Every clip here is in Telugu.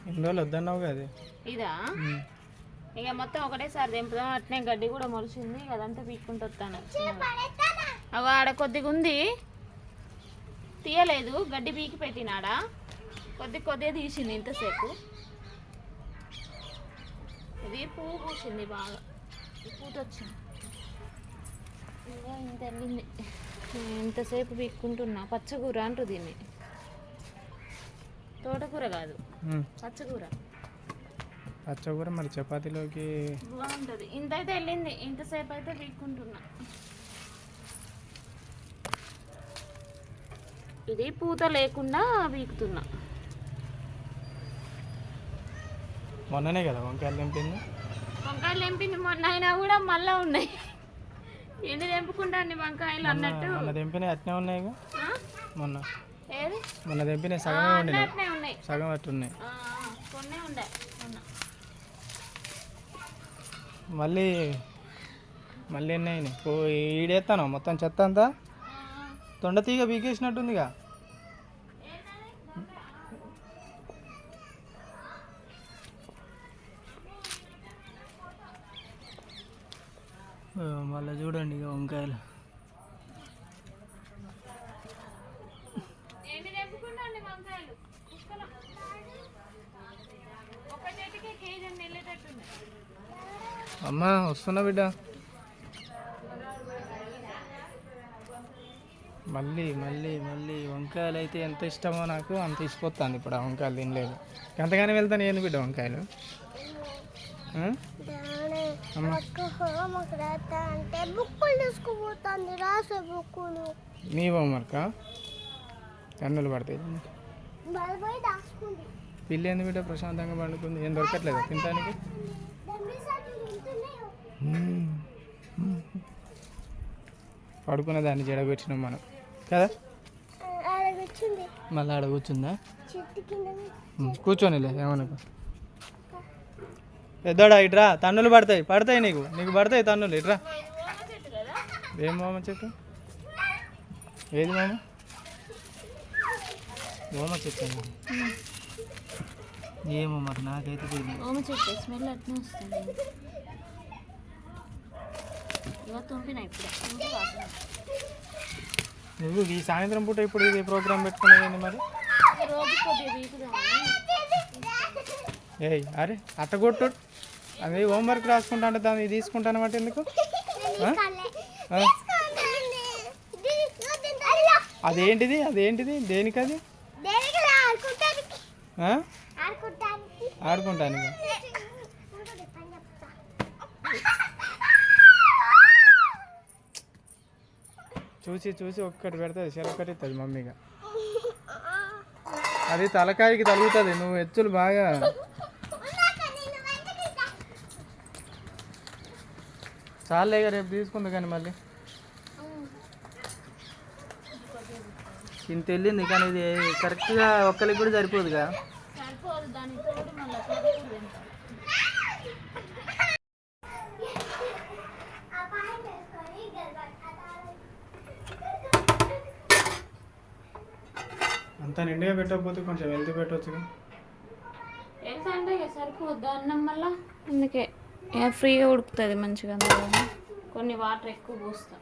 ఎన్ని రోజులు వద్దన్నావు కదా ఇదా ఇక మొత్తం ఒకటేసారి దింపుదాం. అట్నే గడ్డి కూడా మొలిచింది, అదంతా పీక్కుంటూ వస్తాను. అవి ఆడ కొద్దిగా ఉంది, తీయలేదు, గడ్డి పీకి పెట్టినాడా, కొద్దిగా తీసింది ఇంతసేపు. ఇది పువ్వు పూసింది బాగా, పూత వచ్చింది, ఇంకా ఇంత వెళ్ళింది. ఇంతసేపు పీక్కుంటున్నా. పచ్చకూర అంటూ దీన్ని, తోటకూర కాదు, పచ్చకూర. పచ్చకూర మరి చపాతీలోకి బాగుంటుంది. ఇంతైతే వెళ్ళింది, ఇంతసేపు అయితే పీక్కుంటున్నా. ఇది పూత లేకుండా పీకుతున్నా. మొన్ననే కదా వంకాయలు తెంపింది. వంకాయలు తెంపింది మొన్న, అయినా కూడా మళ్ళా ఉన్నాయి. ఎన్ని తెంపుకుంటా అన్ని వంకాయలు అన్నట్టు. మొన్న తెంపినవి అట్నే ఉన్నాయి. మొన్న ఏది మొన్న తెంపినవి సగమే ఉండినాయి, అట్నే ఉన్నాయి, సగం అట్టు ఉన్నాయి. కొన్నే ఉండే. మళ్ళీ మళ్ళీ ఎన్ని అయినాయి? ఈడేస్తాను మొత్తం చెత్త అంతా. తొండతీగ పీకేసినట్టుందిగా. మళ్ళీ చూడండి ఇక వంకాయలు. అమ్మ వస్తున్నా బిడ్డ. మళ్ళీ మళ్ళీ మళ్ళీ వంకాయలు అయితే ఎంత ఇష్టమో నాకు అంత ఇష్టపోతుంది. ఇప్పుడు ఆ వంకాయలు తినలేదు. ఎంతగానే వెళ్తాను ఏంది బిడ్డ వంకాయలు. నీ హోంవర్కా? కన్నులు పడతాయి. పిల్లి ఏంది బిడ్డ ప్రశాంతంగా పండుకుంది. ఏం దొరకట్లేదు తినడానికి. పడుకునే దాన్ని జడగొచ్చినాం మనం కదా. మళ్ళీ ఆడ కూర్చుందా? కూర్చోనిలే ఏమనుకో. పెద్దోడా ఇట్రా, తన్నులు పడతాయి. పడతాయి నీకు పడతాయి తన్నులు. ఇట్రా. ఏం మామ చెట్టు? ఏది మామ? ఓమ చెట్టు ఏమో మరి నాకైతే తెలియదు. ఓమ చెట్టు స్మెల్ అట్నే వస్తుంది. నువ్వు ఈ సాయంత్రం పూట ఇప్పుడు ఇది ప్రోగ్రామ్ పెట్టుకునేది మరి. ఏయ్ అరే అట్టగొట్టు. అది హోంవర్క్ రాసుకుంటా అంటే దాన్ని తీసుకుంటాను అన్నమాట. ఎందుకు అదేంటిది దేనికి? అది ఆడుకుంటాను. చూసి ఒక్కటి పెడుతుంది, చెరొక్కటి ఇస్తుంది మమ్మీగా. అది తలకాయకి తగులుతుంది. నువ్వు ఎచ్చులు బాగా. చాలేగా రేపు తీసుకుంది కానీ మళ్ళీ ఇంత వెళ్ళింది. కానీ ఇది కరెక్ట్గా ఒక్కరికి కూడా సరిపోదుగా. అంతా నిండుగా పెట్టకపోతే కొంచెం వెళ్తూ పెట్టవచ్చుగా. వెళ్తా అంటే సరిపోద్దు అన్నం వల్ల. అందుకే ఫ్రీగా ఉడుకుతుంది మంచిగా. కొన్ని వాటర్ ఎక్కువ పోస్తా.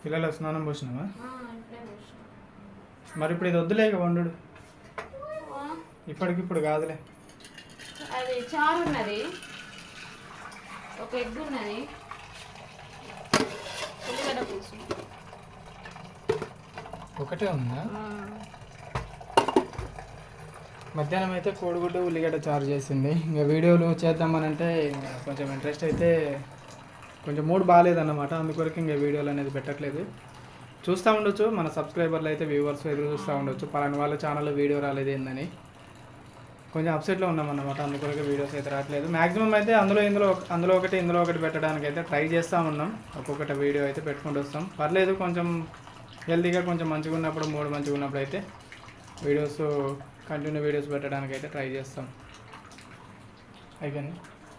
పిల్లలు స్నానం పోసినావా? మరి ఇప్పుడు ఇది వద్దులే ఇక వండు. ఇప్పటికిప్పుడు కాదులే. అది చారు ఉన్నది, ఒక ఎగ్ ఉన్నది, ఉల్లిగడ్డ పులుసు ఒకటే ఉందా? మధ్యాహ్నం అయితే కోడిగుడ్డు ఉల్లిగడ్డ చారు చేసింది. ఇంకా వీడియోలు చేద్దామని అంటే ఇంకా కొంచెం ఇంట్రెస్ట్ అయితే కొంచెం మూడ్ బాగాలేదన్నమాట. అందుకొరకు ఇంకా వీడియోలు అనేది పెట్టట్లేదు. చూస్తూ ఉండొచ్చు మన సబ్స్క్రైబర్లు అయితే, వ్యూవర్స్ ఎదురు చూస్తూ ఉండొచ్చు. పలానా వాళ్ళ ఛానల్లో వీడియో రాలేదు ఏందని కొంచెం అప్సెట్లో ఉన్నామన్నమాట. అందుకొరకు వీడియోస్ అయితే రావట్లేదు. మ్యాక్సిమం అయితే అందులో ఒకటి పెట్టడానికి అయితే ట్రై చేస్తూ ఉన్నాం. ఒక్కొక్కటి వీడియో అయితే పెట్టుకుంటూ వస్తాం. పర్లేదు, కొంచెం హెల్తీగా కొంచెం మంచిగా ఉన్నప్పుడు, మూడు మంచిగా ఉన్నప్పుడు అయితే కంటిన్యూ వీడియోస్ పెట్టడానికి అయితే ట్రై చేస్తాం. అయిపోయింది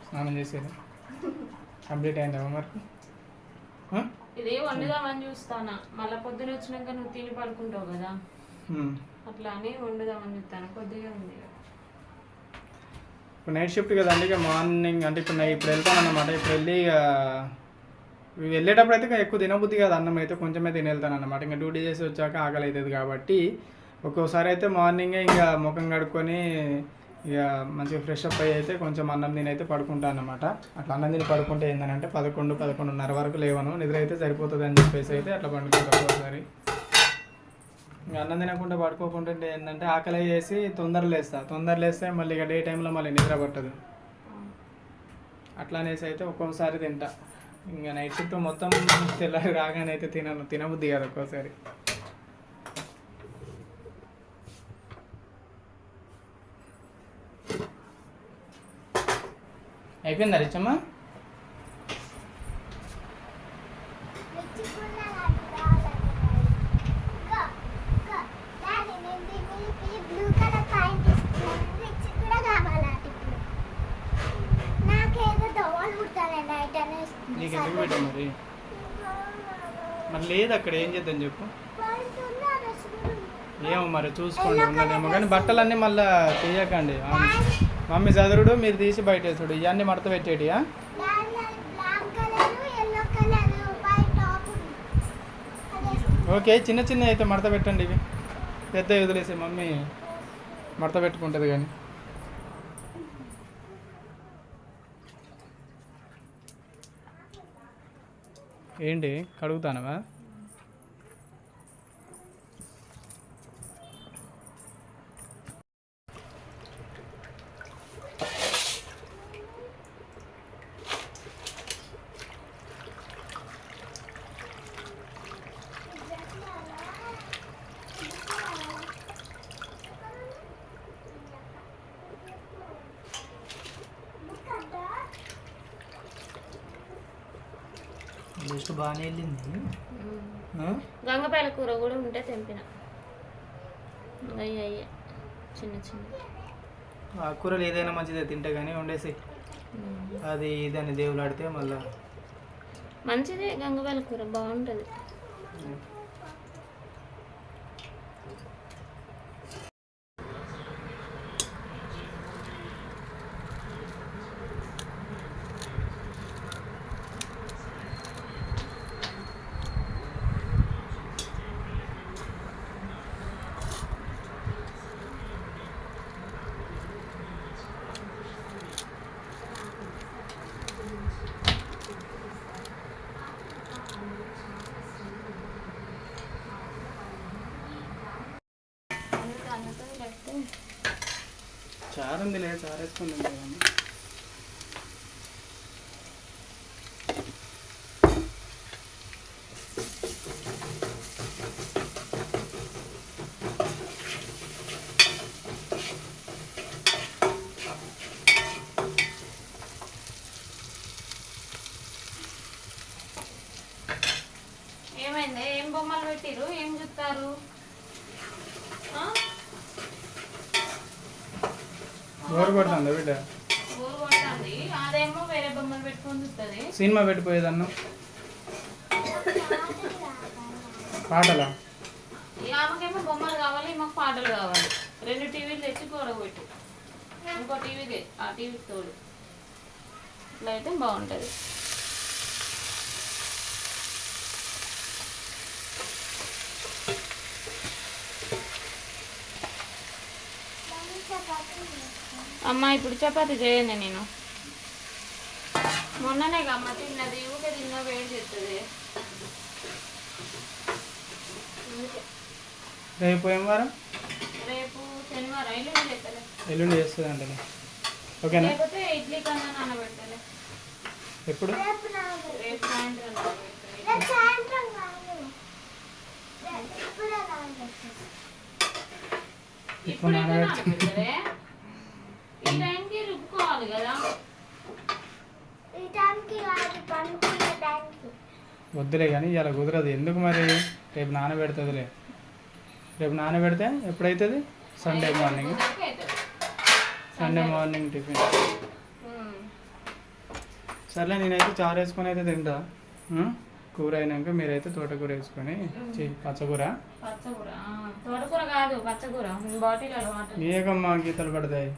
స్నానం చేసేది, కంప్లీట్ అయింది హోంవర్క్. ఇదే వండుదామని చూస్తానా, మళ్ళీ పొద్దున వచ్చినాక నువ్వు తిని పడుకుంటావు కదా, అట్లా అని వండుదామని చూస్తాను. కొద్దిగా ఉంది ఇప్పుడు నైట్ షిఫ్ట్ కదండి, ఇక మార్నింగ్ అంటే ఇప్పుడు వెళ్తాను అన్నమాట. ఇప్పుడు వెళ్ళి వెళ్ళేటప్పుడు అయితే ఎక్కువ తినబుద్ధి కాదు, అన్నం అయితే కొంచెమే తిని వెళ్తాను అన్నమాట. ఇంకా డ్యూటీ చేసి వచ్చాక ఆకలి అవుతుంది కాబట్టి ఒక్కోసారి అయితే మార్నింగే ఇంకా ముఖం కడుక్కొని ఇక మంచిగా ఫ్రెష్ అప్ అయ్యి అయితే కొంచెం అన్నం తిని అయితే పడుకుంటాను అన్నమాట. అట్లా అన్నం తిని పడుకుంటే ఏంటంటే 11-11:30 వరకు లేవను, నిద్ర అయితే సరిపోతుంది అని చెప్పేసి అయితే అట్లా పండుకుంటాను ఒక్కోసారి. ఇంకా అన్నం తినకుండా పడుకోకుండా ఏంటంటే ఆకలి చేసి తొందర లేస్తే మళ్ళీ ఇక డే టైంలో మళ్ళీ నిద్ర పట్టదు. అట్లా అనేసి అయితే ఒక్కొక్కసారి తింటా. ఇంకా నైట్ షిఫ్ట్ మొత్తం తెల్లారి రాగానే అయితే తినబుద్ధి కాదు ఒక్కోసారి. అయిపోయిందా రిచమ్మా? నీకు ఎందుకు పెట్టా మరి లేదు అక్కడ ఏం చేద్దాం చెప్పు. ఏమో మరి చూసుకోండి, ఉన్నదేమో కానీ బట్టలన్నీ మళ్ళీ తీయకండి. మమ్మీ చదువుడు మీరు తీసి బయట వేసుడు, ఇవన్నీ మడత పెట్టేటియా? ఓకే, చిన్న చిన్న అయితే మడత పెట్టండి, ఇవి పెద్ద వదిలేసే మమ్మీ మడత పెట్టుకుంటుంది. కానీ ఏంటి కడుగుతానవా? లిస్ట్ బాగానే వెళ్ళింది. గంగపాయల కూర కూడా ఉంటే తెంపిన, అయ్యే చిన్న చిన్న ఆకుకూరలు ఏదైనా మంచిదే తింటే కానీ వండేసి అది ఇదని దేవుడు ఆడితే మళ్ళీ మంచిదే. గంగపాయల కూర బాగుంటుంది. చారు ఉంది లేదు, చారు వేసుకుంది కానీ ఏమైంది? ఏం బొమ్మలు పెట్టిరు? ఏం చూస్తారు? బోరు కొడుతుందా బిడ్డ? బోరు కొడుతుంది. అదేమో వేరే బొమ్మలు పెట్టుకొని చూస్తుంది. సినిమా పెట్టిపోయేదన్ను పాటలా? ఆమెకేమో బొమ్మలు కావాలి, మాకు పాటలు కావాలి. 2 టీవీలు తెచ్చి గొడవపెట్టు, ఇంకో టీవీకి ఆ టీవీకి తోడు. ఇట్లా అయితే బాగుంటుంది. అమ్మ ఇప్పుడు చపాతి చేయను నేను, మొన్ననే అమ్మ తిన్నది, ఊకే తిన్నా వేడి చేస్తుంది. రేపు ఏం వారం? రేపు శనివారం, ఎల్లుండి చేస్తలే. ఎల్లుండి చేస్తుంది అంటే ఓకేనా? లేకపోతే ఇడ్లీ కన్నా నానబెట్టాలి. ఎప్పుడు? రేపు సాయంత్రం ఇప్పుడు నానబెడతారే, ఈ టైంకి రుబ్బుకోవాలి కదా. వద్దులే కానీ ఇలా కుదరదు. ఎందుకు మరి? రేపు నానబెడుతుందిలే. రేపు నానబెడితే ఎప్పుడైతుంది? Sunday morning. Sunday morning tiffin. సర్లే, నేనైతే చారు వేసుకొని అయితే తింటా. కూర అయినాక మీరైతే తోటకూర వేసుకొని పచ్చకూర. తోటకూర కాదు, పచ్చకూర. బాటిల్ ఏకమ్మా గీతలు పడతాయి.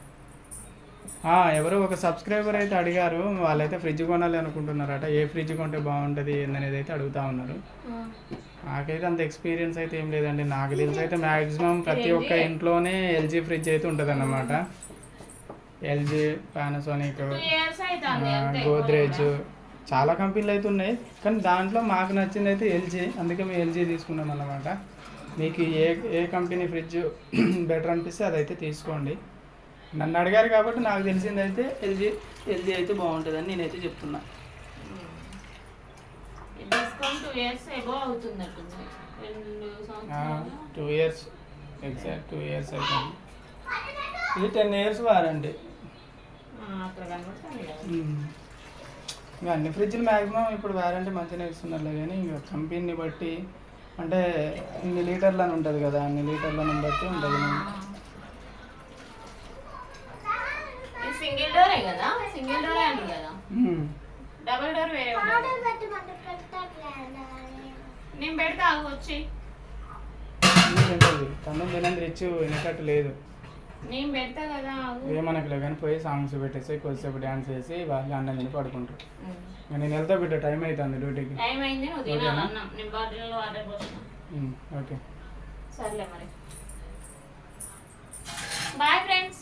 ఎవరో ఒక సబ్స్క్రైబర్ అయితే అడిగారు, వాళ్ళైతే ఫ్రిడ్జ్ కొనాలి అనుకుంటున్నారట. ఏ ఫ్రిడ్జ్ కొంటే బాగుంటుంది ఏందనేది అయితే అడుగుతా ఉన్నారు. నాకైతే అంత ఎక్స్పీరియన్స్ అయితే ఏం లేదండి. నాకు తెలిసి అయితే మ్యాక్సిమం ప్రతి ఒక్క ఇంట్లోనే ఎల్జీ ఫ్రిడ్జ్ అయితే ఉంటుంది అన్నమాట. ఎల్జీ, పానాసోనిక్, 2 years అవుతుంది అంతే. గోద్రేజ్, చాలా కంపెనీలు అయితే ఉన్నాయి. కానీ దాంట్లో మాకు నచ్చింది అయితే ఎల్జీ, అందుకే మేము ఎల్జీ తీసుకున్నాం అన్నమాట. మీకు ఏ కంపెనీ ఫ్రిడ్జ్ బెటర్ అనిపిస్తే అదైతే తీసుకోండి. నన్ను అడిగారు కాబట్టి నాకు తెలిసింది అయితే ఎల్జీ అయితే బాగుంటుందని నేనైతే చెప్తున్నా. Discount 2 years above అవుతున్నట్టుంది. 2 సంవత్సరాలు 2 years, ఎగ్జాక్ట్ 2 years అవుతుంది. ఇది 10 years వారంటీ. అక్కడ కనబడుతుంది కదా. ఇంకా అన్ని ఫ్రిడ్జ్లు మ్యాక్సిమం ఇప్పుడు వారంటీ మంచిగా ఇస్తున్నారులే, కానీ ఇంకా కంపెనీని బట్టి అంటే ఇన్ని లీటర్లు అని ఉంటుంది కదా, అన్ని లీటర్లను బట్టి ఉంటుంది. సింగిల్ డోరే కదా, సింగిల్ డోరే అంటారు కదా. డబుల్ డోర్ వేరే ఉంటుంది. నేను పెడతా వచ్చి తను తినంది రిచ్ వినేటట్టు లేదు. నేను పెడతా కదా. ఏమనకలే కానీ పోయి సాంగ్స్ పెట్టేసి కొద్దిసేపు డ్యాన్స్ చేసి వాళ్ళు అన్నం తిని పడుకుంటారు. నేను వెళ్తా బిడ్డ, టైం అవుతుంది డ్యూటీకి. టైం అయింది, నువ్వు తినాలన్నా. నేను బాటిల్లో వాటర్ పోసిన. ఓకే సర్లే మరి. Bye friends.